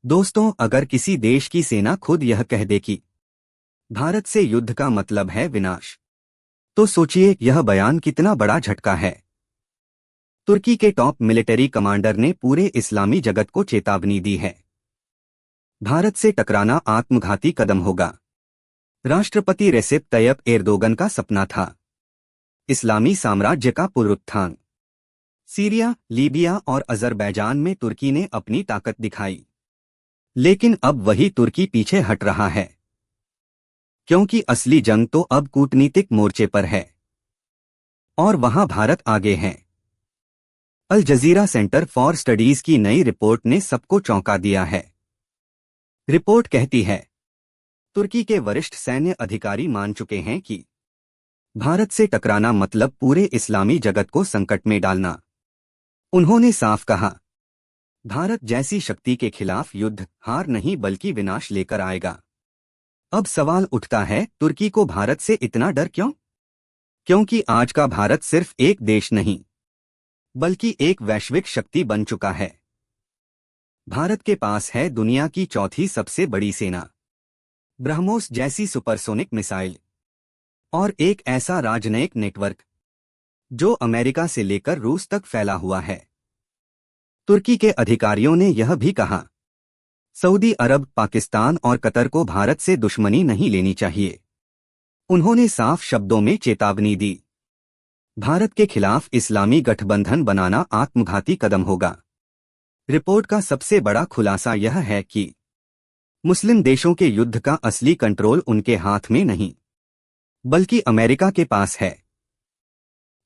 दोस्तों, अगर किसी देश की सेना खुद यह कह दे कि भारत से युद्ध का मतलब है विनाश, तो सोचिए यह बयान कितना बड़ा झटका है। तुर्की के टॉप मिलिट्री कमांडर ने पूरे इस्लामी जगत को चेतावनी दी है। भारत से टकराना आत्मघाती कदम होगा। राष्ट्रपति रेसेप तैयप एर्दोगन का सपना था इस्लामी साम्राज्य का पुनरुत्थान। सीरिया, लीबिया और अजरबैजान में तुर्की ने अपनी ताकत दिखाई, लेकिन अब वही तुर्की पीछे हट रहा है, क्योंकि असली जंग तो अब कूटनीतिक मोर्चे पर है और वहां भारत आगे है। अल जजीरा सेंटर फॉर स्टडीज की नई रिपोर्ट ने सबको चौंका दिया है। रिपोर्ट कहती है, तुर्की के वरिष्ठ सैन्य अधिकारी मान चुके हैं कि भारत से टकराना मतलब पूरे इस्लामी जगत को संकट में डालना। उन्होंने साफ कहा, भारत जैसी शक्ति के खिलाफ युद्ध हार नहीं बल्कि विनाश लेकर आएगा। अब सवाल उठता है, तुर्की को भारत से इतना डर क्यों? क्योंकि आज का भारत सिर्फ एक देश नहीं बल्कि एक वैश्विक शक्ति बन चुका है। भारत के पास है दुनिया की चौथी सबसे बड़ी सेना, ब्रह्मोस जैसी सुपरसोनिक मिसाइल और एक ऐसा राजनयिक नेटवर्क जो अमेरिका से लेकर रूस तक फैला हुआ है। तुर्की के अधिकारियों ने यह भी कहा, सऊदी अरब, पाकिस्तान और कतर को भारत से दुश्मनी नहीं लेनी चाहिए। उन्होंने साफ शब्दों में चेतावनी दी, भारत के खिलाफ इस्लामी गठबंधन बनाना आत्मघाती कदम होगा। रिपोर्ट का सबसे बड़ा खुलासा यह है कि मुस्लिम देशों के युद्ध का असली कंट्रोल उनके हाथ में नहीं बल्कि अमेरिका के पास है।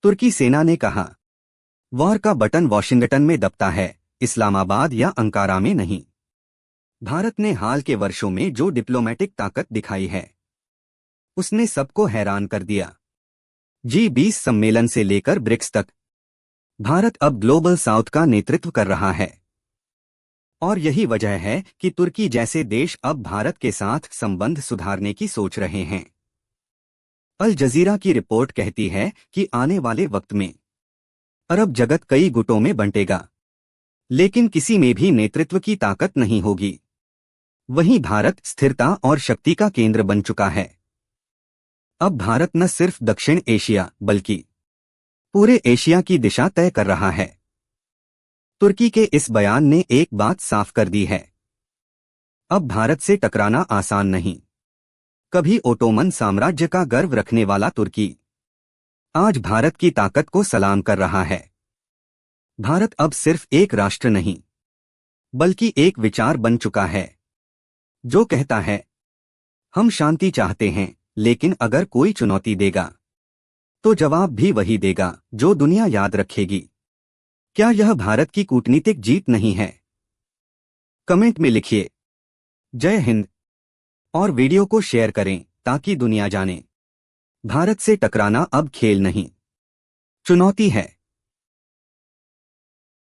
तुर्की सेना ने कहा, वॉर का बटन वॉशिंगटन में दबता है, इस्लामाबाद या अंकारा में नहीं। भारत ने हाल के वर्षों में जो डिप्लोमेटिक ताकत दिखाई है उसने सबको हैरान कर दिया। G20 सम्मेलन से लेकर ब्रिक्स तक भारत अब ग्लोबल साउथ का नेतृत्व कर रहा है और यही वजह है कि तुर्की जैसे देश अब भारत के साथ संबंध सुधारने की सोच रहे हैं। अल जजीरा की रिपोर्ट कहती है कि आने वाले वक्त में अरब जगत कई गुटों में बंटेगा, लेकिन किसी में भी नेतृत्व की ताकत नहीं होगी। वहीं भारत स्थिरता और शक्ति का केंद्र बन चुका है। अब भारत न सिर्फ दक्षिण एशिया बल्कि पूरे एशिया की दिशा तय कर रहा है। तुर्की के इस बयान ने एक बात साफ कर दी है, अब भारत से टकराना आसान नहीं। कभी ओटोमन साम्राज्य का गर्व रखने वाला तुर्की आज भारत की ताकत को सलाम कर रहा है। भारत अब सिर्फ एक राष्ट्र नहीं बल्कि एक विचार बन चुका है जो कहता है, हम शांति चाहते हैं, लेकिन अगर कोई चुनौती देगा तो जवाब भी वही देगा जो दुनिया याद रखेगी। क्या यह भारत की कूटनीतिक जीत नहीं है? कमेंट में लिखिए। जय हिंद और वीडियो को शेयर करें ताकि दुनिया जाने, भारत से टकराना अब खेल नहीं, चुनौती है।